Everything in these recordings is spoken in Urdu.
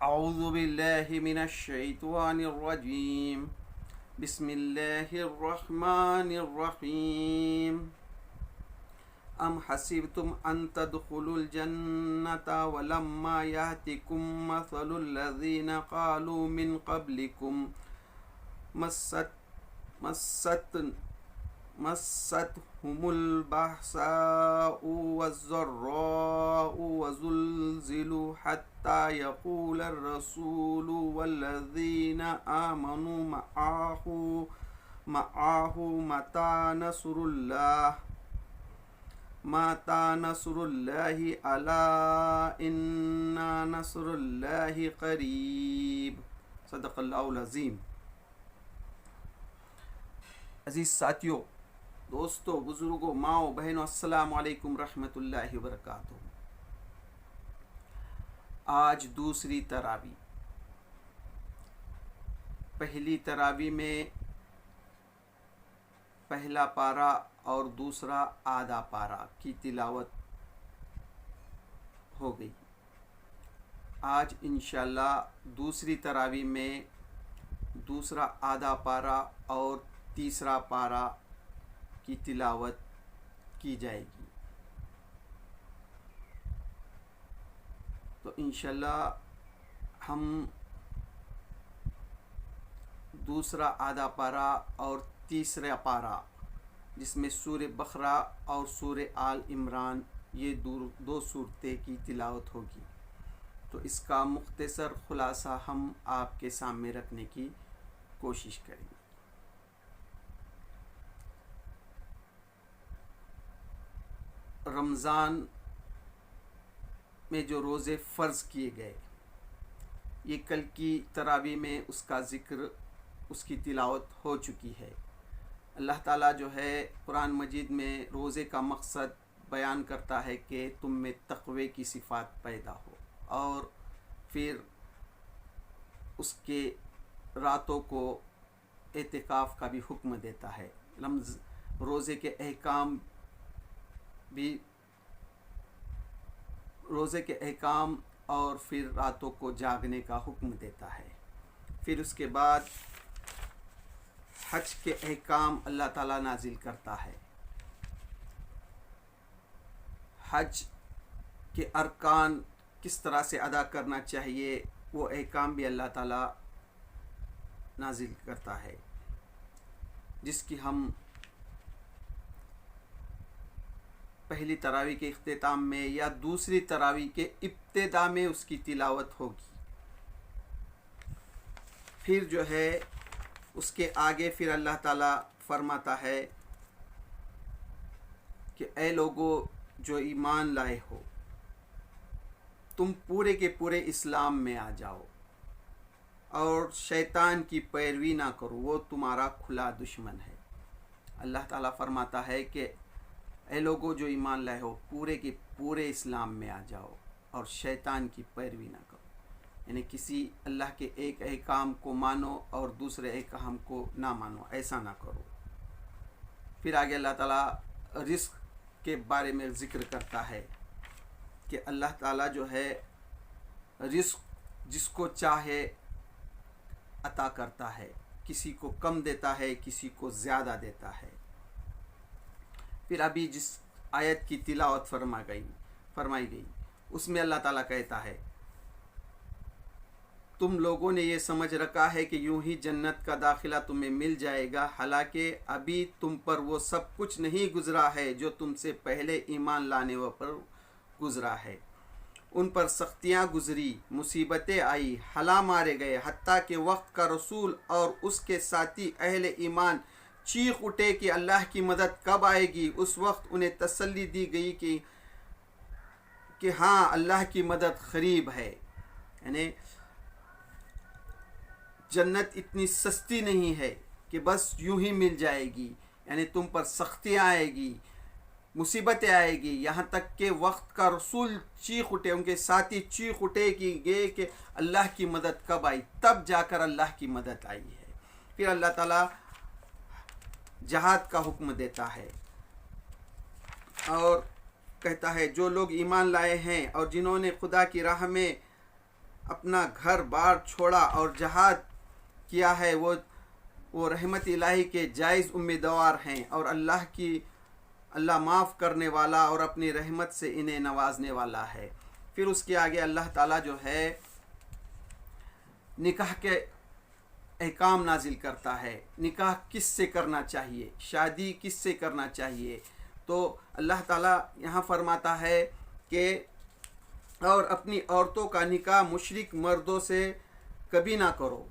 اعوذ باللہ من الشیطان الرجیم بسم اللہ الرحمن الرحیم ام حسبتم ان تدخلوا الجنة ولما يأتكم مثل الذين قالوا من قبلكم مستهم البأساء والضراء وزلزلوا حتى يقول الرسول والذين آمنوا معه متى نصر الله ألا إن نصر الله قریب۔ صدق اللہ العظیم۔ عزیز ساتھیوں، دوستوں، بزرگوں، ماؤں، بہنوں، السلام علیکم رحمۃ اللہ وبرکاتہ۔ آج دوسری تراویح، پہلی تراویح میں پہلا پارہ اور دوسرا آدھا پارہ کی تلاوت ہو گئی۔ آج انشاءاللہ دوسری تراویح میں دوسرا آدھا پارہ اور تیسرا پارہ کی تلاوت کی جائے گی۔ تو انشاءاللہ ہم دوسرا آدھا پارہ اور تیسرا پارہ، جس میں سورہ بقرہ اور سورہ آل عمران، یہ دو صورتیں کی تلاوت ہوگی، تو اس کا مختصر خلاصہ ہم آپ کے سامنے رکھنے کی کوشش کریں گے۔ رمضان میں جو روزے فرض کیے گئے، یہ کل کی تراویح میں اس کا ذکر، اس کی تلاوت ہو چکی ہے۔ اللہ تعالیٰ جو ہے قرآن مجید میں روزے کا مقصد بیان کرتا ہے کہ تم میں تقوی کی صفات پیدا ہو، اور پھر اس کے راتوں کو اعتکاف کا بھی حکم دیتا ہے۔ روزے کے احکام بھی، روزے کے احکام اور پھر راتوں کو جاگنے کا حکم دیتا ہے۔ پھر اس کے بعد حج کے احکام اللہ تعالیٰ نازل کرتا ہے۔ حج کے ارکان کس طرح سے ادا کرنا چاہیے، وہ احکام بھی اللہ تعالیٰ نازل کرتا ہے، جس کی ہم پہلی تراویح کے اختتام میں یا دوسری تراویح کے ابتدا میں اس کی تلاوت ہوگی۔ پھر جو ہے اس کے آگے پھر اللہ تعالیٰ فرماتا ہے کہ اے لوگو جو ایمان لائے ہو، تم پورے کے پورے اسلام میں آ جاؤ اور شیطان کی پیروی نہ کرو، وہ تمہارا کھلا دشمن ہے۔ اللہ تعالیٰ فرماتا ہے کہ اے لوگو جو ایمان لائے ہو، پورے کے پورے اسلام میں آ جاؤ اور شیطان کی پیروی نہ کرو، یعنی کسی اللہ کے ایک احکام کو مانو اور دوسرے احکام کو نہ مانو، ایسا نہ کرو۔ پھر آگے اللہ تعالیٰ رزق کے بارے میں ذکر کرتا ہے کہ اللہ تعالیٰ جو ہے رزق جس کو چاہے عطا کرتا ہے، کسی کو کم دیتا ہے، کسی کو زیادہ دیتا ہے۔ پھر ابھی جس آیت کی تلاوت فرمائی گئی، اس میں اللہ تعالیٰ کہتا ہے تم لوگوں نے یہ سمجھ رکھا ہے کہ یوں ہی جنت کا داخلہ تمہیں مل جائے گا، حالانکہ ابھی تم پر وہ سب کچھ نہیں گزرا ہے جو تم سے پہلے ایمان لانے پر گزرا ہے۔ ان پر سختیاں گزری، مصیبتیں آئی، ہلا مارے گئے، حتیٰ کہ وقت کا رسول اور اس کے ساتھی اہل ایمان چیخ اٹھے کہ اللہ کی مدد کب آئے گی۔ اس وقت انہیں تسلی دی گئی کہ ہاں اللہ کی مدد قریب ہے، یعنی جنت اتنی سستی نہیں ہے کہ بس یوں ہی مل جائے گی، یعنی تم پر سختیاں آئے گی، مصیبتیں آئے گی، یہاں تک کہ وقت کا رسول چیخ اٹھے، ان کے ساتھی چیخ اٹھے کہ اللہ کی مدد کب آئی، تب جا کر اللہ کی مدد آئی ہے۔ پھر اللہ تعالیٰ جہاد کا حکم دیتا ہے اور کہتا ہے جو لوگ ایمان لائے ہیں اور جنہوں نے خدا کی راہ میں اپنا گھر بار چھوڑا اور جہاد کیا ہے وہ رحمت الہی کے جائز امیدوار ہیں، اور اللہ معاف کرنے والا اور اپنی رحمت سے انہیں نوازنے والا ہے۔ پھر اس کے آگے اللہ تعالیٰ جو ہے نکاح کے احکام نازل کرتا ہے، نکاح کس سے کرنا چاہیے، شادی کس سے کرنا چاہیے۔ تو اللہ تعالیٰ یہاں فرماتا ہے کہ اور اپنی عورتوں کا نکاح مشرک مردوں سے کبھی نہ کرو،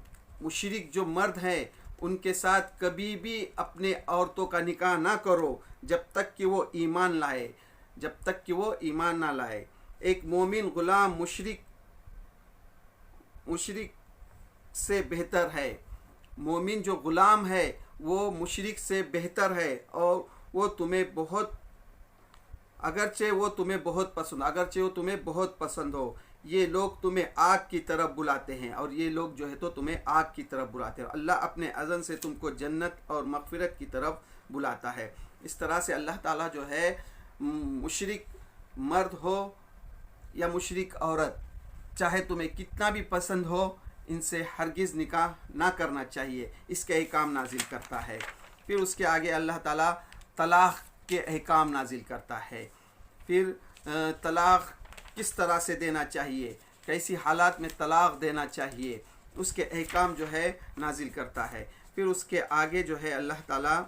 مشرک جو مرد ہیں ان کے ساتھ کبھی بھی اپنے عورتوں کا نکاح نہ کرو جب تک کہ وہ ایمان لائے، جب تک کہ وہ ایمان نہ لائے۔ ایک مومن غلام مشرک سے بہتر ہے، مومن جو غلام ہے وہ مشرک سے بہتر ہے، اور وہ تمہیں اگرچہ وہ تمہیں بہت پسند ہو، یہ لوگ تمہیں آگ کی طرف بلاتے ہیں، اور یہ لوگ جو ہے تو تمہیں آگ کی طرف بلاتے ہیں۔ اللہ اپنے اذن سے تم کو جنت اور مغفرت کی طرف بلاتا ہے۔ اس طرح سے اللہ تعالیٰ جو ہے مشرک مرد ہو یا مشرک عورت، چاہے تمہیں کتنا بھی پسند ہو، ان سے ہرگز نکاح نہ کرنا چاہیے، اس کے احکام نازل کرتا ہے۔ پھر اس کے آگے اللہ تعالیٰ طلاق کے احکام نازل کرتا ہے، پھر طلاق کس طرح سے دینا چاہیے، کیسی حالات میں طلاق دینا چاہیے، اس کے احکام جو ہے نازل کرتا ہے۔ پھر اس کے آگے جو ہے اللہ تعالیٰ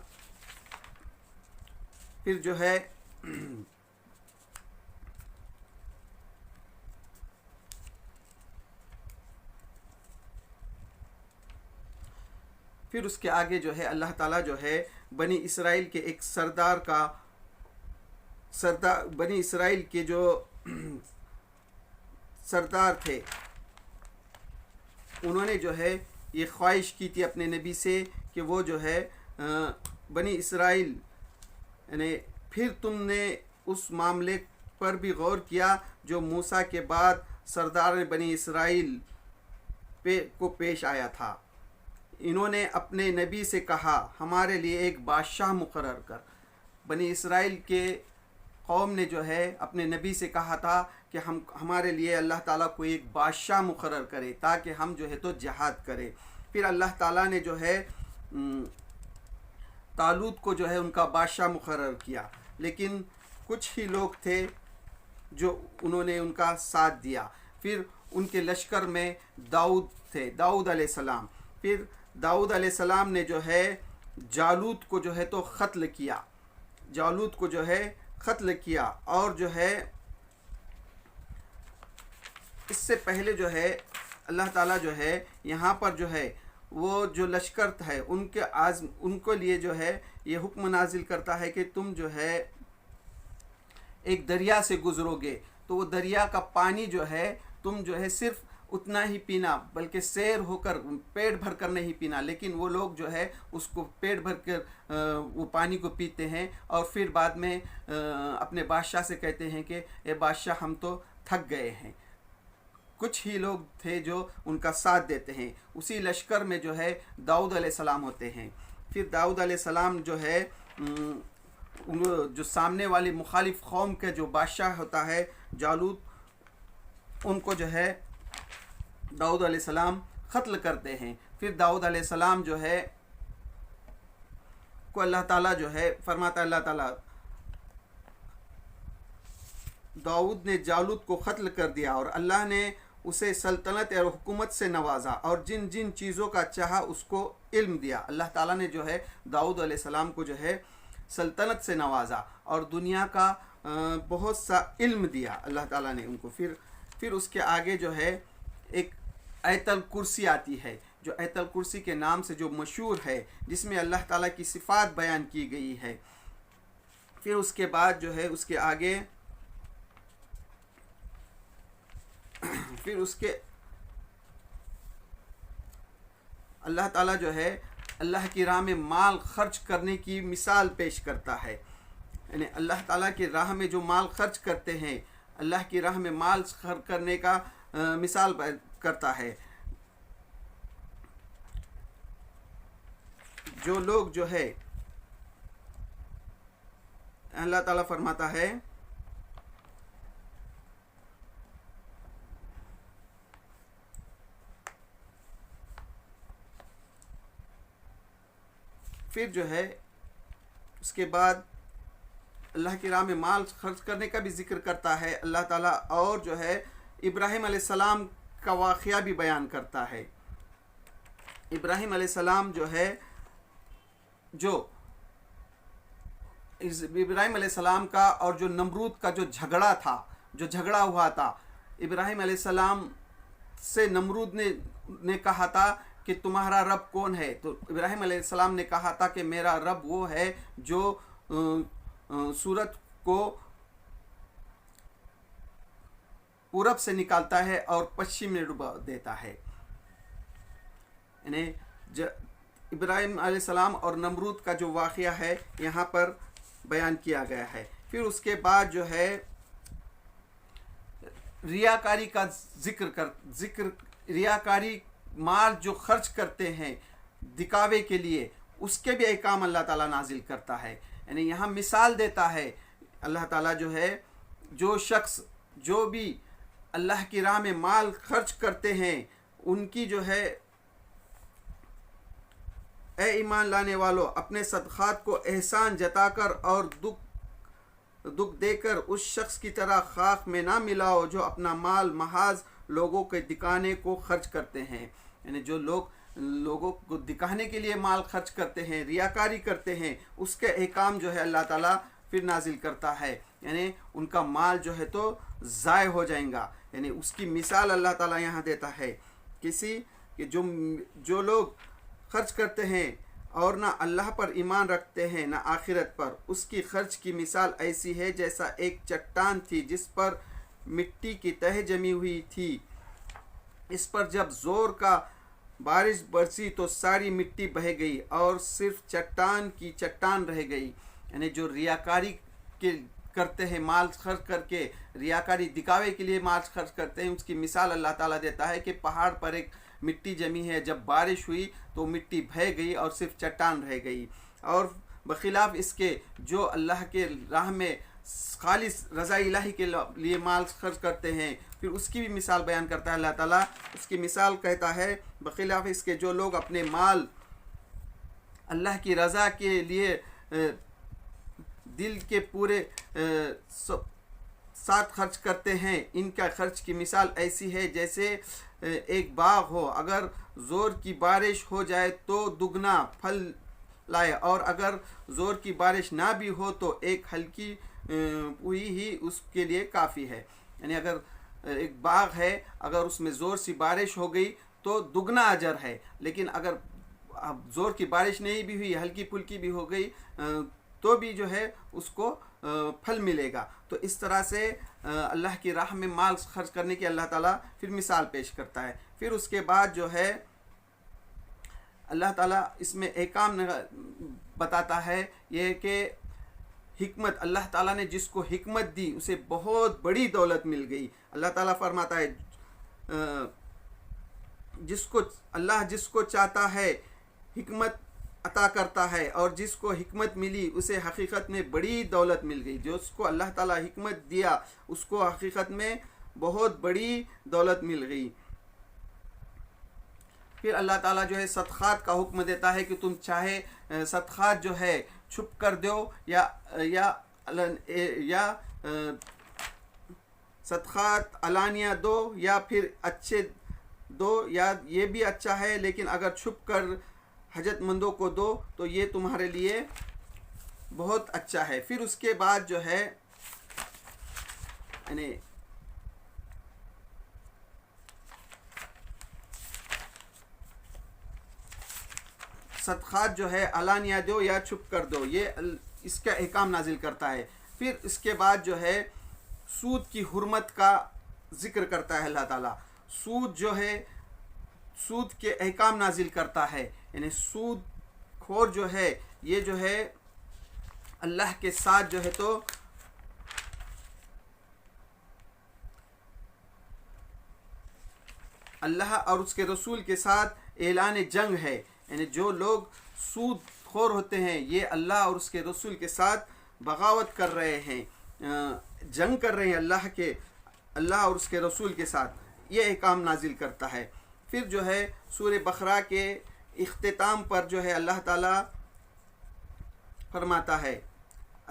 پھر جو ہے پھر اس کے آگے جو ہے اللہ تعالیٰ جو ہے بنی اسرائیل کے ایک بنی اسرائیل کے جو سردار تھے، انہوں نے جو ہے یہ خواہش کی تھی اپنے نبی سے کہ وہ جو ہے بنی اسرائیل، یعنی پھر تم نے اس معاملے پر بھی غور کیا جو موسیٰ کے بعد سردار بنی اسرائیل کو پیش آیا تھا۔ انہوں نے اپنے نبی سے کہا ہمارے لیے ایک بادشاہ مقرر کر۔ بنی اسرائیل کے قوم نے جو ہے اپنے نبی سے کہا تھا کہ ہمارے لیے اللہ تعالیٰ کو ایک بادشاہ مقرر کرے تاکہ ہم جو ہے تو جہاد کرے۔ پھر اللہ تعالیٰ نے جو ہے طالوت کو جو ہے ان کا بادشاہ مقرر کیا، لیکن کچھ ہی لوگ تھے جو انہوں نے ان کا ساتھ دیا۔ پھر ان کے لشکر میں داؤد تھے، داؤد علیہ السلام۔ پھر داؤد علیہ السلام نے جو ہے جالوت کو جو ہے تو قتل کیا، اور جو ہے اس سے پہلے جو ہے اللہ تعالیٰ جو ہے یہاں پر جو ہے وہ جو لشکر ہے ان کو لیے جو ہے یہ حکم نازل کرتا ہے کہ تم جو ہے ایک دریا سے گزرو گے، تو وہ دریا کا پانی جو ہے تم جو ہے صرف اتنا ہی پینا، بلکہ سیر ہو کر پیٹ بھر کر نہیں پینا، لیکن وہ لوگ جو ہے اس کو پیٹ بھر کر وہ پانی کو پیتے ہیں، اور پھر بعد میں اپنے بادشاہ سے کہتے ہیں کہ اے بادشاہ ہم تو تھک گئے ہیں۔ کچھ ہی لوگ تھے جو ان کا ساتھ دیتے ہیں۔ اسی لشکر میں جو ہے داؤد علیہ السلام ہوتے ہیں۔ پھر داؤد علیہ السلام جو ہے جو سامنے والی مخالف قوم کے جو بادشاہ ہوتا ہے جالوت، ان کو جو ہے داؤد علیہ السلام قتل کرتے ہیں۔ پھر داؤد علیہ السلام جو ہے کو اللہ تعالیٰ جو ہے فرماتا ہے، اللہ تعالیٰ داؤد نے جالوت کو قتل کر دیا، اور اللہ نے اسے سلطنت اور حکومت سے نوازا، اور جن جن چیزوں کا چاہا اس کو علم دیا۔ اللہ تعالیٰ نے جو ہے داؤد علیہ السلام کو جو ہے سلطنت سے نوازا اور دنیا کا بہت سا علم دیا اللہ تعالیٰ نے ان کو۔ پھر اس کے آگے جو ہے ایک آیت الکرسی آتی ہے، جو آیت الکرسی کے نام سے جو مشہور ہے، جس میں اللہ تعالیٰ کی صفات بیان کی گئی ہے۔ پھر اس کے بعد جو ہے اس کے آگے پھر اس کے اللہ تعالیٰ جو ہے اللہ کی راہ میں مال خرچ کرنے کی مثال پیش کرتا ہے، یعنی اللہ تعالیٰ کی راہ میں جو مال خرچ کرتے ہیں، اللہ کی راہ میں مال خرچ کرنے کا مثال کرتا ہے۔ جو لوگ جو ہے اللہ تعالیٰ فرماتا ہے پھر جو ہے اس کے بعد اللہ کی راہ میں مال خرچ کرنے کا بھی ذکر کرتا ہے اللہ تعالیٰ، اور جو ہے ابراہیم علیہ السلام کا واقعہ بھی بیان کرتا ہے۔ ابراہیم علیہ السلام جو ہے ابراہیم علیہ السلام کا اور جو نمرود کا جو جھگڑا ہوا تھا، ابراہیم علیہ السلام سے نمرود نے کہا تھا کہ تمہارا رب کون ہے؟ تو ابراہیم علیہ السلام نے کہا تھا کہ میرا رب وہ ہے جو سورج کو پورب سے نکالتا ہے اور پشچم میں ڈبا دیتا ہے۔ یعنی ابراہیم علیہ السلام اور نمرود کا جو واقعہ ہے یہاں پر بیان کیا گیا ہے۔ پھر اس کے بعد جو ہے ریاکاری کا ذکر ریاکاری، مال جو خرچ کرتے ہیں دکھاوے کے لیے، اس کے بھی احکام اللہ تعالیٰ نازل کرتا ہے۔ یعنی یہاں مثال دیتا ہے اللہ تعالیٰ جو ہے جو شخص جو بھی اللہ کی راہ میں مال خرچ کرتے ہیں ان کی جو ہے اے ایمان لانے والو اپنے صدقات کو احسان جتا کر اور دکھ دے کر اس شخص کی طرح خاک میں نہ ملاؤ جو اپنا مال محاذ لوگوں کے دکھانے کو خرچ کرتے ہیں۔ یعنی جو لوگوں کو دکھانے کے لیے مال خرچ کرتے ہیں، ریاکاری کرتے ہیں، اس کے احکام جو ہے اللہ تعالیٰ پھر نازل کرتا ہے۔ یعنی ان کا مال جو ہے تو ضائع ہو جائیں گا۔ یعنی اس کی مثال اللہ تعالیٰ یہاں دیتا ہے کہ جو لوگ خرچ کرتے ہیں اور نہ اللہ پر ایمان رکھتے ہیں نہ آخرت پر، اس کی خرچ کی مثال ایسی ہے جیسا ایک چٹان تھی جس پر مٹی کی تہ جمی ہوئی تھی، اس پر جب زور کا بارش برسی تو ساری مٹی بہہ گئی اور صرف چٹان کی چٹان رہ گئی۔ یعنی جو ریاکاری کرتے ہیں مال خرچ کر کے، ریاکاری دکھاوے کے لیے مال خرچ کرتے ہیں، اس کی مثال اللہ تعالیٰ دیتا ہے کہ پہاڑ پر ایک مٹی جمی ہے، جب بارش ہوئی تو مٹی بہہ گئی اور صرف چٹان رہ گئی۔ اور بخلاف اس کے جو اللہ کے راہ میں خالص رضا الہی کے لیے مال خرچ کرتے ہیں، پھر اس کی بھی مثال بیان کرتا ہے اللہ تعالیٰ۔ اس کی مثال کہتا ہے بخلاف اس کے جو لوگ اپنے مال اللہ کی رضا کے لیے دل کے پورے ساتھ خرچ کرتے ہیں، ان کا خرچ کی مثال ایسی ہے جیسے ایک باغ ہو، اگر زور کی بارش ہو جائے تو دگنا پھل لائے، اور اگر زور کی بارش نہ بھی ہو تو ایک ہلکی ہوئی ہی اس کے لیے کافی ہے۔ یعنی اگر ایک باغ ہے، اگر اس میں زور سی بارش ہو گئی تو دگنا اجر ہے، لیکن اگر زور کی بارش نہیں بھی ہوئی، ہلکی پھلکی بھی ہو گئی تو بھی جو ہے اس کو پھل ملے گا۔ تو اس طرح سے اللہ کی راہ میں مال خرچ کرنے کی اللہ تعالیٰ پھر مثال پیش کرتا ہے۔ پھر اس کے بعد جو ہے اللہ تعالیٰ اس میں احکام بتاتا ہے یہ کہ حکمت، اللہ تعالیٰ نے جس کو حکمت دی اسے بہت بڑی دولت مل گئی۔ اللہ تعالیٰ فرماتا ہے جس کو چاہتا ہے حکمت عطا کرتا ہے، اور جس کو حکمت ملی اسے حقیقت میں بڑی دولت مل گئی۔ جو اس کو اللہ تعالیٰ حکمت دیا اس کو حقیقت میں بہت بڑی دولت مل گئی۔ پھر اللہ تعالیٰ جو ہے صدقات کا حکم دیتا ہے کہ تم چاہے صدقات جو ہے چھپ کر دو یا صدقات علانیہ دو یا پھر اچھے دو، یا یہ بھی اچھا ہے، لیکن اگر چھپ کر حاجت مندوں کو دو تو یہ تمہارے لیے بہت اچھا ہے۔ پھر اس کے بعد جو ہے یعنی صدقات جو ہے علانیہ دو یا چھپ کر دو، یہ اس کا احکام نازل کرتا ہے۔ پھر اس کے بعد جو ہے سود کی حرمت کا ذکر کرتا ہے اللہ تعالیٰ۔ سود جو ہے سود کے احکام نازل کرتا ہے، یعنی سود خور جو ہے یہ جو ہے اللہ کے ساتھ جو ہے تو اللہ اور اس کے رسول کے ساتھ اعلان جنگ ہے۔ یعنی جو لوگ سود خور ہوتے ہیں یہ اللہ اور اس کے رسول کے ساتھ بغاوت کر رہے ہیں، جنگ کر رہے ہیں اللہ اور اس کے رسول کے ساتھ، یہ احکام نازل کرتا ہے۔ پھر جو ہے سورہ بقرہ کے اختتام پر جو ہے اللہ تعالیٰ فرماتا ہے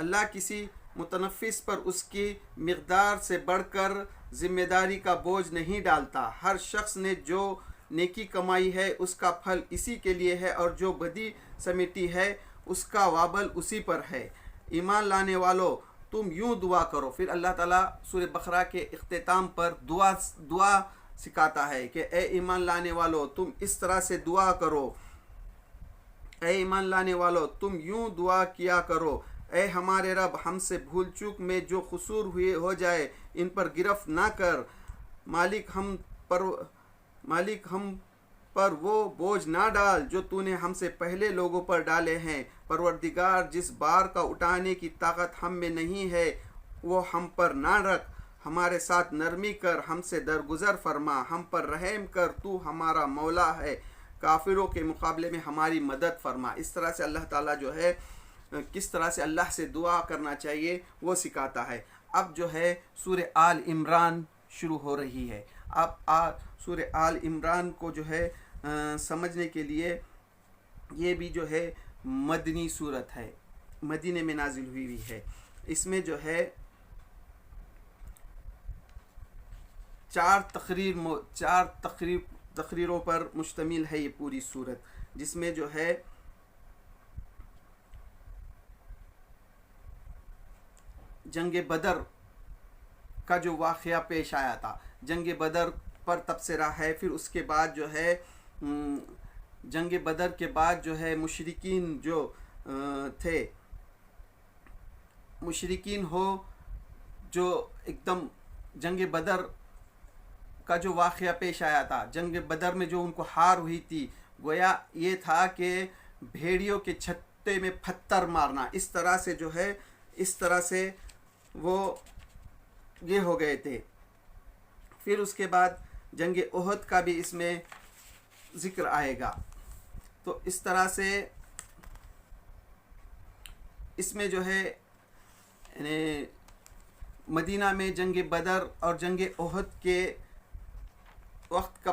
اللہ کسی متنفس پر اس کی مقدار سے بڑھ کر ذمہ داری کا بوجھ نہیں ڈالتا. ہر شخص نے جو نیکی کمائی ہے اس کا پھل اسی کے لیے ہے اور جو بدی سمیٹی ہے اس کا وابل اسی پر ہے. ایمان لانے والو تم یوں دعا کرو. پھر اللہ تعالیٰ سورہ بقرہ کے اختتام پر دعا سکھاتا ہے کہ اے ایمان لانے والو تم اس طرح سے دعا کرو. اے ایمان لانے والو تم یوں دعا کیا کرو اے ہمارے رب ہم سے بھول چوک میں جو قصور ہوئے ہو جائے ان پر گرفت نہ کر. مالک ہم پر وہ بوجھ نہ ڈال جو تو نے ہم سے پہلے لوگوں پر ڈالے ہیں. پروردگار جس بار کا اٹھانے کی طاقت ہم میں نہیں ہے وہ ہم پر نہ رکھ. ہمارے ساتھ نرمی کر ہم سے درگزر فرما. ہم پر رحم کر تو ہمارا مولا ہے. کافروں کے مقابلے میں ہماری مدد فرما. اس طرح سے اللہ تعالیٰ جو ہے کس طرح سے اللہ سے دعا کرنا چاہیے وہ سکھاتا ہے. اب جو ہے سورہ آل عمران شروع ہو رہی ہے. اب سورہ آل عمران کو جو ہے سمجھنے کے لیے یہ بھی جو ہے مدنی صورت ہے, مدینے میں نازل ہوئی ہے. اس میں جو ہے چار تقریروں پر مشتمل ہے یہ پوری صورت, جس میں جو ہے جنگ بدر کا جو واقعہ پیش آیا تھا, جنگ بدر پر تبصرہ ہے. پھر اس کے بعد جو ہے جنگ بدر کے بعد جو ہے مشرکین جو تھے, مشرکین ہو جو ایک دم جنگ بدر کا جو واقعہ پیش آیا تھا, جنگ بدر میں جو ان کو ہار ہوئی تھی, گویا یہ تھا کہ بھیڑیوں کے چھتے میں پتھر مارنا, اس طرح سے جو ہے اس طرح سے وہ یہ ہو گئے تھے. پھر اس کے بعد جنگ احد کا بھی اس میں ذکر آئے گا. تو اس طرح سے اس میں جو ہے یعنی مدینہ میں جنگ بدر اور جنگ احد کے وقت کا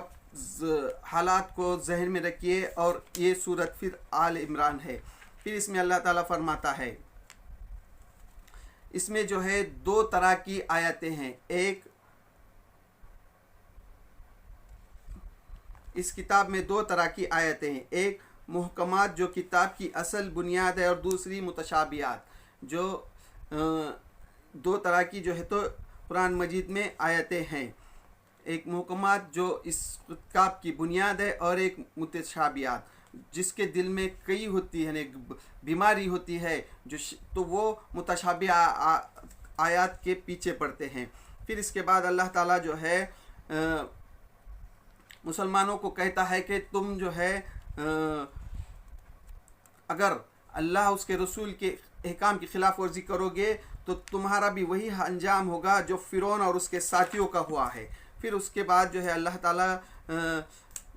حالات کو ذہن میں رکھیے. اور یہ سورت پھر آل عمران ہے. پھر اس میں اللہ تعالیٰ فرماتا ہے, اس میں جو ہے دو طرح کی آیتیں ہیں. ایک اس کتاب میں دو طرح کی آیتیں ہیں, ایک محکمات جو کتاب کی اصل بنیاد ہے, اور دوسری متشابہات جو دو طرح کی جو ہے تو قرآن مجید میں آیتیں ہیں. ایک محکمات جو اس کتاب کی بنیاد ہے, اور ایک متشابہات جس کے دل میں کئی ہوتی ہے, بیماری ہوتی ہے جو تو وہ متشابہ آیات کے پیچھے پڑتے ہیں. پھر اس کے بعد اللہ تعالیٰ جو ہے مسلمانوں کو کہتا ہے کہ تم جو ہے اگر اللہ اس کے رسول کے احکام کی خلاف ورزی کرو گے تو تمہارا بھی وہی انجام ہوگا جو فرعون اور اس کے ساتھیوں کا ہوا ہے. پھر اس کے بعد جو ہے اللہ تعالیٰ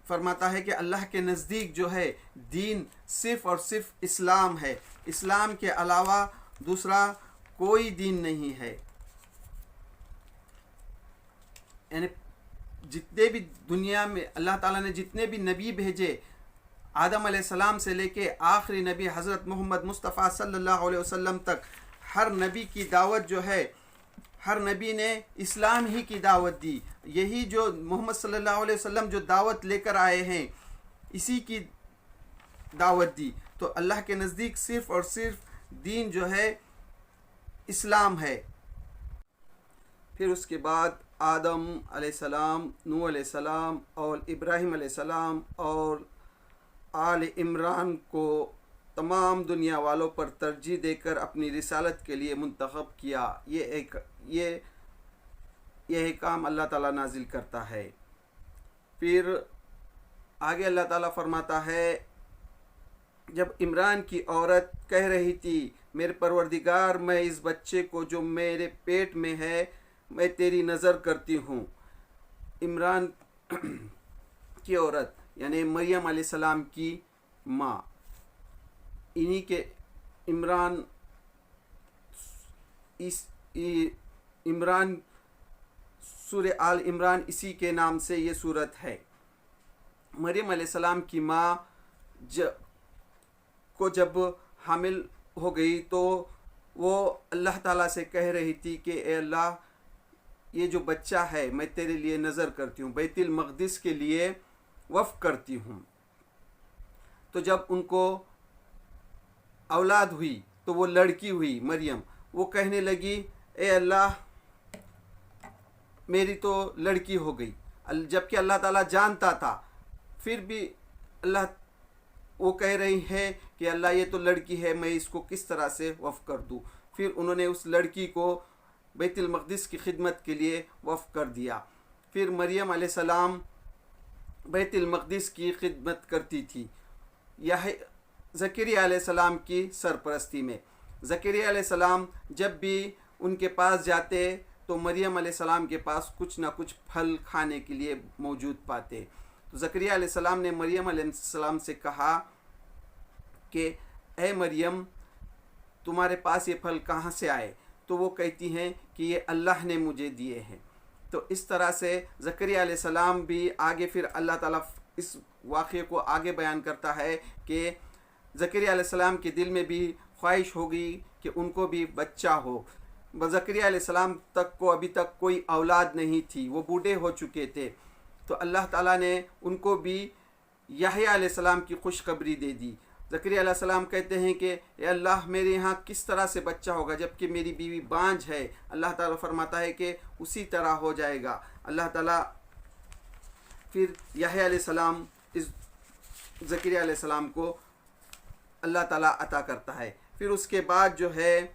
فرماتا ہے کہ اللہ کے نزدیک جو ہے دین صرف اور صرف اسلام ہے, اسلام کے علاوہ دوسرا کوئی دین نہیں ہے. یعنی جتنے بھی دنیا میں اللہ تعالیٰ نے جتنے بھی نبی بھیجے, آدم علیہ السلام سے لے کے آخری نبی حضرت محمد مصطفیٰ صلی اللہ علیہ وسلم تک, ہر نبی کی دعوت جو ہے, ہر نبی نے اسلام ہی کی دعوت دی. یہی جو محمد صلی اللہ علیہ وسلم جو دعوت لے کر آئے ہیں اسی کی دعوت دی. تو اللہ کے نزدیک صرف اور صرف دین جو ہے اسلام ہے. پھر اس کے بعد آدم علیہ السلام, نوح علیہ السلام اور ابراہیم علیہ السلام اور آل عمران کو تمام دنیا والوں پر ترجیح دے کر اپنی رسالت کے لیے منتخب کیا. یہ کام اللہ تعالیٰ نازل کرتا ہے. پھر آگے اللہ تعالیٰ فرماتا ہے, جب عمران کی عورت کہہ رہی تھی میرے پروردگار میں اس بچے کو جو میرے پیٹ میں ہے میں تیری نظر کرتی ہوں. عمران کی عورت یعنی مریم علیہ السلام کی ماں, انہی کے عمران سورہ آل عمران اسی کے نام سے یہ سورت ہے. مریم علیہ السلام کی ماں کو جب حامل ہو گئی تو وہ اللہ تعالیٰ سے کہہ رہی تھی کہ اے اللہ یہ جو بچہ ہے میں تیرے لیے نظر کرتی ہوں، بیت المقدس کے لیے وقف کرتی ہوں۔ تو جب ان کو اولاد ہوئی تو وہ لڑکی ہوئی مریم، وہ کہنے لگی اے اللہ میری تو لڑکی ہو گئی، جبکہ اللہ تعالیٰ جانتا تھا، پھر بھی اللہ وہ کہہ رہی ہے کہ اللہ یہ تو لڑکی ہے، میں اس کو کس طرح سے وقف کر دوں۔ پھر انہوں نے اس لڑکی کو بیت المقدس کی خدمت کے لیے وقف کر دیا۔ پھر مریم علیہ السلام بیت المقدس کی خدمت کرتی تھی، یہ زکریا علیہ السلام کی سرپرستی میں۔ زکریا علیہ السلام جب بھی ان کے پاس جاتے تو مریم علیہ السلام کے پاس کچھ نہ کچھ پھل کھانے کے لیے موجود پاتے۔ تو زکریا علیہ السلام نے مریم علیہ السلام سے کہا کہ اے مریم تمہارے پاس یہ پھل کہاں سے آئے؟ تو وہ کہتی ہیں کہ یہ اللہ نے مجھے دیے ہیں۔ تو اس طرح سے زکریا علیہ السلام بھی آگے پھر اللہ تعالیٰ اس واقعے کو آگے بیان کرتا ہے کہ زکریا علیہ السلام کے دل میں بھی خواہش ہوگی کہ ان کو بھی بچہ ہو۔ زکریا علیہ السلام تک کو ابھی تک کوئی اولاد نہیں تھی، وہ بوڑھے ہو چکے تھے، تو اللہ تعالیٰ نے ان کو بھی یحییٰ علیہ السلام کی خوشخبری دے دی۔ زکریا علیہ السلام کہتے ہیں کہ اے اللہ میرے یہاں کس طرح سے بچہ ہوگا جبکہ میری بیوی بانجھ ہے؟ اللہ تعالیٰ فرماتا ہے کہ اسی طرح ہو جائے گا۔ اللہ تعالیٰ پھر یحییٰ علیہ السلام اس زکریا علیہ السلام کو اللہ تعالیٰ عطا کرتا ہے۔ پھر اس کے بعد جو ہے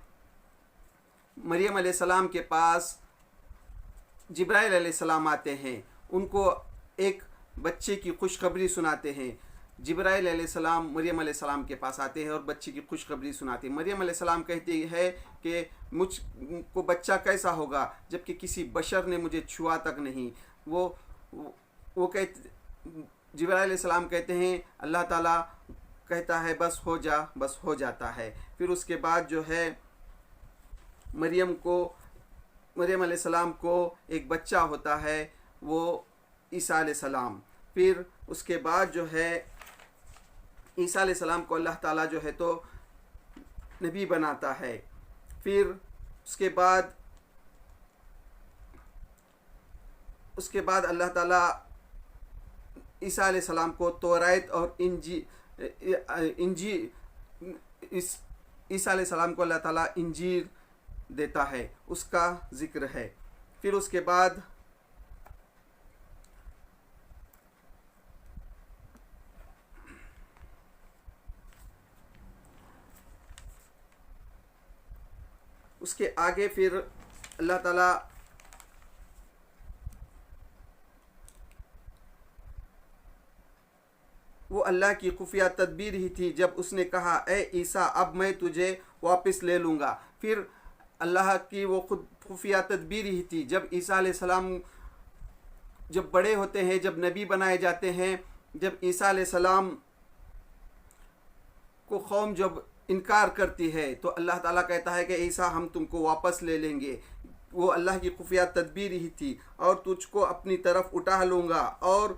مریم علیہ السلام کے پاس جبرائیل علیہ السلام آتے ہیں، ان کو ایک بچے کی خوشخبری سناتے ہیں۔ جبرائیل علیہ السلام مریم علیہ السلام کے پاس آتے ہیں اور بچے کی خوشخبری سناتے ہیں۔ مریم علیہ السلام کہتی ہے کہ مجھ کو بچہ کیسا ہوگا جبکہ کسی بشر نے مجھے چھوا تک نہیں۔ وہ کہتے جبرائیل علیہ السلام کہتے ہیں، اللہ تعالیٰ کہتا ہے بس ہو جا، بس ہو جاتا ہے۔ پھر اس کے بعد جو ہے مریم علیہ السلام کو ایک بچہ ہوتا ہے، وہ عیسیٰ علیہ السلام۔ پھر اس کے بعد جو ہے عیسیٰ علیہ السلام کو اللہ تعالیٰ جو ہے تو نبی بناتا ہے۔ پھر اس کے بعد اللہ تعالیٰ عیسیٰ علیہ السلام کو توریت اور انجیل عیسیٰ علیہ السلام کو اللہ تعالیٰ انجیل دیتا ہے، اس کا ذکر ہے۔ پھر اس کے بعد اس کے آگے پھر اللہ تعالیٰ وہ اللہ کی خفیہ تدبیر ہی تھی جب اس نے کہا اے عیسیٰ اب میں تجھے واپس لے لوں گا۔ پھر اللہ کی وہ خود خفیہ تدبیر ہی تھی جب عیسیٰ علیہ السلام جب بڑے ہوتے ہیں، جب نبی بنائے جاتے ہیں، جب عیسیٰ علیہ السلام کو قوم جب انکار کرتی ہے تو اللہ تعالیٰ کہتا ہے کہ عیسیٰ ہم تم کو واپس لے لیں گے۔ وہ اللہ کی خفیہ تدبیر ہی تھی، اور تجھ کو اپنی طرف اٹھا لوں گا، اور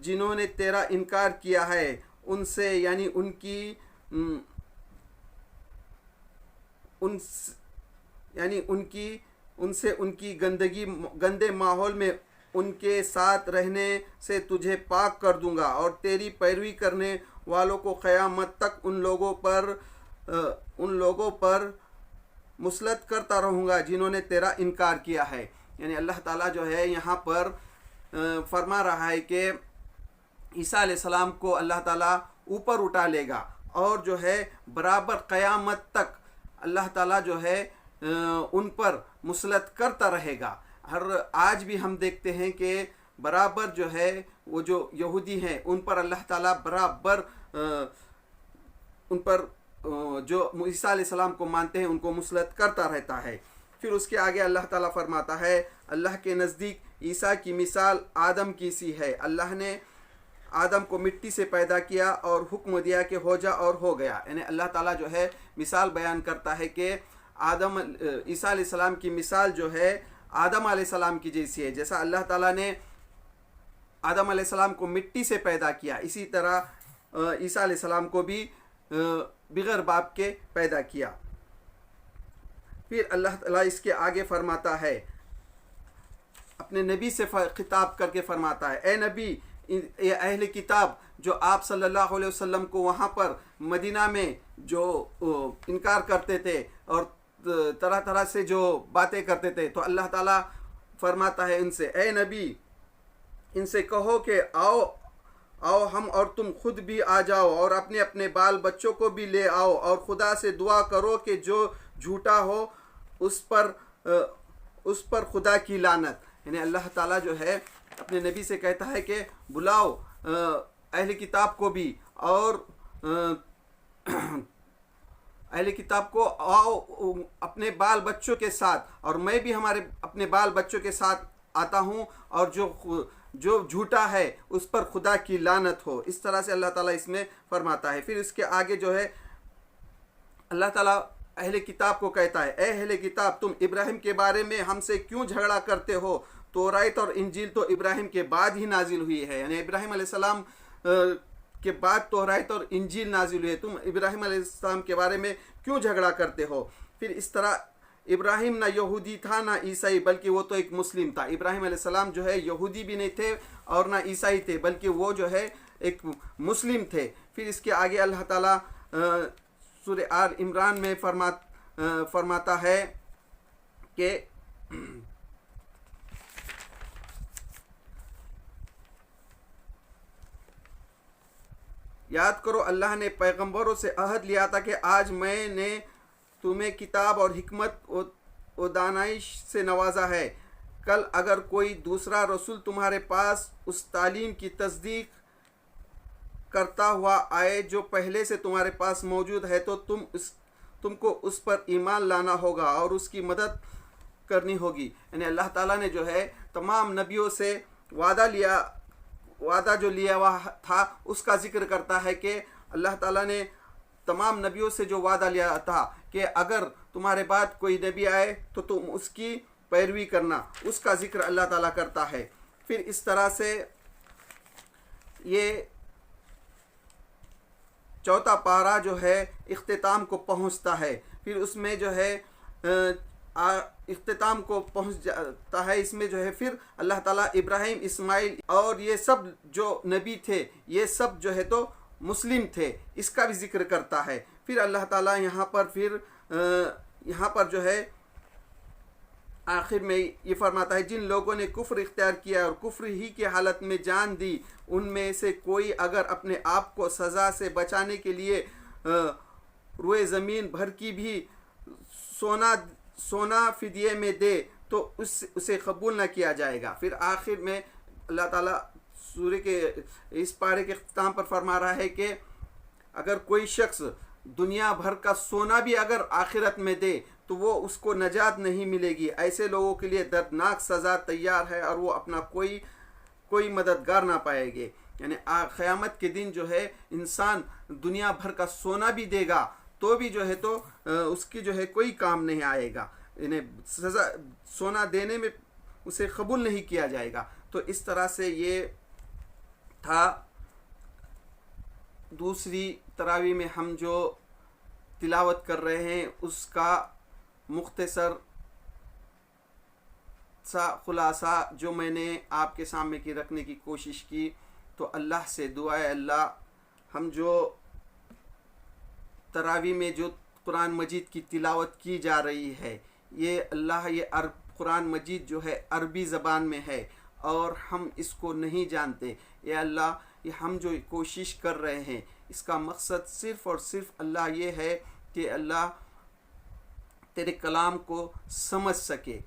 جنہوں نے تیرا انکار کیا ہے ان سے یعنی ان کی گندے ماحول میں ان کے ساتھ رہنے سے تجھے پاک کر دوں گا، اور تیری پیروی کرنے والوں کو قیامت تک ان لوگوں پر مسلط کرتا رہوں گا جنہوں نے تیرا انکار کیا ہے۔ یعنی اللہ تعالیٰ جو ہے یہاں پر فرما رہا ہے کہ عیسیٰ علیہ السلام کو اللہ تعالیٰ اوپر اٹھا لے گا، اور جو ہے برابر قیامت تک اللہ تعالیٰ جو ہے ان پر مسلط کرتا رہے گا۔ آج بھی ہم دیکھتے ہیں کہ برابر جو ہے وہ جو یہودی ہیں ان پر اللہ تعالیٰ برابر ان پر جو عیسیٰ علیہ السلام کو مانتے ہیں ان کو مسلط کرتا رہتا ہے۔ پھر اس کے آگے اللہ تعالیٰ فرماتا ہے اللہ کے نزدیک عیسیٰ کی مثال آدم کی سی ہے۔ اللہ نے آدم کو مٹی سے پیدا کیا اور حکم دیا کہ ہو جا، اور ہو گیا۔ یعنی اللہ تعالیٰ جو ہے مثال بیان کرتا ہے کہ عیسیٰ علیہ السلام کی مثال جو ہے آدم علیہ السلام کی جیسی ہے۔ جیسا اللہ تعالیٰ نے آدم علیہ السلام کو مٹی سے پیدا کیا، اسی طرح عیسیٰ علیہ السلام کو بھی بغیر باپ کے پیدا کیا۔ پھر اللہ تعالیٰ اس کے آگے فرماتا ہے، اپنے نبی سے خطاب کر کے فرماتا ہے، اے نبی، یہ اہل کتاب جو آپ صلی اللہ علیہ وسلم کو وہاں پر مدینہ میں جو انکار کرتے تھے اور طرح طرح سے جو باتیں کرتے تھے، تو اللہ تعالیٰ فرماتا ہے ان سے، اے نبی، ان سے کہو کہ آؤ ہم اور تم خود بھی آ جاؤ اور اپنے اپنے بال بچوں کو بھی لے آؤ، اور خدا سے دعا کرو کہ جو جھوٹا ہو اس پر خدا کی لعنت۔ یعنی اللہ تعالیٰ جو ہے اپنے نبی سے کہتا ہے کہ بلاؤ اہل کتاب کو بھی، اور اہل کتاب کو آؤ اپنے بال بچوں کے ساتھ، اور میں بھی اپنے بال بچوں کے ساتھ آتا ہوں، اور جو جھوٹا ہے اس پر خدا کی لعنت ہو۔ اس طرح سے اللہ تعالیٰ اس میں فرماتا ہے۔ پھر اس کے آگے جو ہے اللہ تعالیٰ اہل کتاب کو کہتا ہے، اے اہل کتاب، تم ابراہیم کے بارے میں ہم سے کیوں جھگڑا کرتے ہو؟ توراۃ اور انجیل تو ابراہیم کے بعد ہی نازل ہوئی ہے، یعنی ابراہیم علیہ السلام کے بعد توراۃ اور انجیل نازل ہوئی ہے، تم ابراہیم علیہ السلام کے بارے میں کیوں جھگڑا کرتے ہو؟ پھر اس طرح ابراہیم نہ یہودی تھا نہ عیسائی، بلکہ وہ تو ایک مسلم تھا۔ ابراہیم علیہ السلام جو ہے یہودی بھی نہیں تھے اور نہ عیسائی تھے، بلکہ وہ جو ہے ایک مسلم تھے۔ پھر اس کے آگے اللہ تعالیٰ سورہ آل عمران میں فرماتا ہے کہ یاد کرو اللہ نے پیغمبروں سے عہد لیا تھا کہ آج میں نے تمہیں کتاب اور حکمت و دانائش سے نوازا ہے، کل اگر کوئی دوسرا رسول تمہارے پاس اس تعلیم کی تصدیق کرتا ہوا آئے جو پہلے سے تمہارے پاس موجود ہے، تو تم کو اس پر ایمان لانا ہوگا اور اس کی مدد کرنی ہوگی۔ یعنی اللہ تعالیٰ نے جو ہے تمام نبیوں سے وعدہ جو لیا ہوا تھا اس کا ذکر کرتا ہے کہ اللہ تعالیٰ نے تمام نبیوں سے جو وعدہ لیا تھا کہ اگر تمہارے بعد کوئی نبی آئے تو تم اس کی پیروی کرنا، اس کا ذکر اللہ تعالیٰ کرتا ہے۔ پھر اس طرح سے یہ چوتھا پارہ جو ہے اختتام کو پہنچتا ہے، پھر اس میں جو ہے اختتام کو پہنچ جاتا ہے۔ اس میں جو ہے پھر اللہ تعالیٰ ابراہیم، اسماعیل اور یہ سب جو نبی تھے یہ سب جو ہے تو مسلم تھے، اس کا بھی ذکر کرتا ہے۔ پھر اللہ تعالیٰ یہاں پر جو ہے آخر میں یہ فرماتا ہے، جن لوگوں نے کفر اختیار کیا اور کفر ہی کی حالت میں جان دی، ان میں سے کوئی اگر اپنے آپ کو سزا سے بچانے کے لیے روئے زمین بھر کی بھی سونا فدیے میں دے تو اسے قبول نہ کیا جائے گا۔ پھر آخر میں اللہ تعالیٰ سورہ کے اس پارے کے اختتام پر فرما رہا ہے کہ اگر کوئی شخص دنیا بھر کا سونا بھی اگر آخرت میں دے تو وہ اس کو نجات نہیں ملے گی، ایسے لوگوں کے لیے دردناک سزا تیار ہے اور وہ اپنا کوئی مددگار نہ پائے گے۔ یعنی قیامت کے دن جو ہے انسان دنیا بھر کا سونا بھی دے گا تو بھی جو ہے تو اس کی جو ہے کوئی کام نہیں آئے گا، یعنی سونا دینے میں اسے قبول نہیں کیا جائے گا۔ تو اس طرح سے یہ تھا دوسری تراویح میں ہم جو تلاوت کر رہے ہیں اس کا مختصر سا خلاصہ جو میں نے آپ کے سامنے کی رکھنے کی کوشش کی۔ تو اللہ سے دعا ہے، اللہ ہم جو تراویح میں جو قرآن مجید کی تلاوت کی جا رہی ہے، یہ اللہ یہ قرآن مجید جو ہے عربی زبان میں ہے اور ہم اس کو نہیں جانتے، یا اللہ یہ ہم جو کوشش کر رہے ہیں اس کا مقصد صرف اور صرف اللہ یہ ہے کہ اللہ تیرے کلام کو سمجھ سکے۔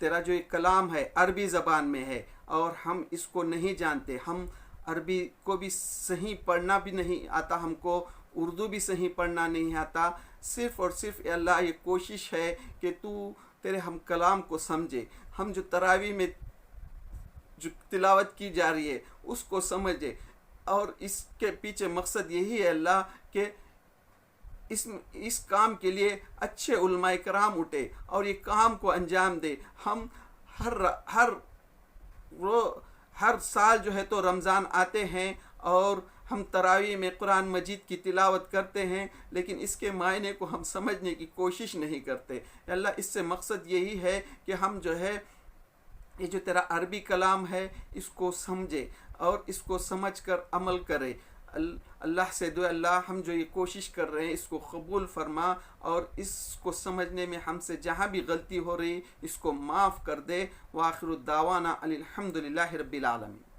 تیرا جو یہ کلام ہے عربی زبان میں ہے اور ہم اس کو نہیں جانتے، ہم عربی کو بھی صحیح پڑھنا بھی نہیں آتا، ہم کو اردو بھی صحیح پڑھنا نہیں آتا، صرف اور صرف اے اللہ یہ کوشش ہے کہ تو تیرے ہم کلام کو سمجھے، ہم جو تراویح میں جو تلاوت کی جا رہی ہے اس کو سمجھے، اور اس کے پیچھے مقصد یہی ہے اللہ کہ اس کام کے لیے اچھے علماء کرام اٹھے اور یہ کام کو انجام دے۔ ہم ہر سال جو ہے تو رمضان آتے ہیں اور ہم تراویح میں قرآن مجید کی تلاوت کرتے ہیں لیکن اس کے معنی کو ہم سمجھنے کی کوشش نہیں کرتے. اللہ اس سے مقصد یہی ہے کہ ہم جو ہے یہ جو تیرا عربی کلام ہے اس کو سمجھے اور اس کو سمجھ کر عمل کرے. اللہ سے دعا اللہ ہم جو یہ کوشش کر رہے ہیں اس کو قبول فرما اور اس کو سمجھنے میں ہم سے جہاں بھی غلطی ہو رہی اس کو معاف کر دے. وآخر الدعوانا الحمد للہ رب العالمین.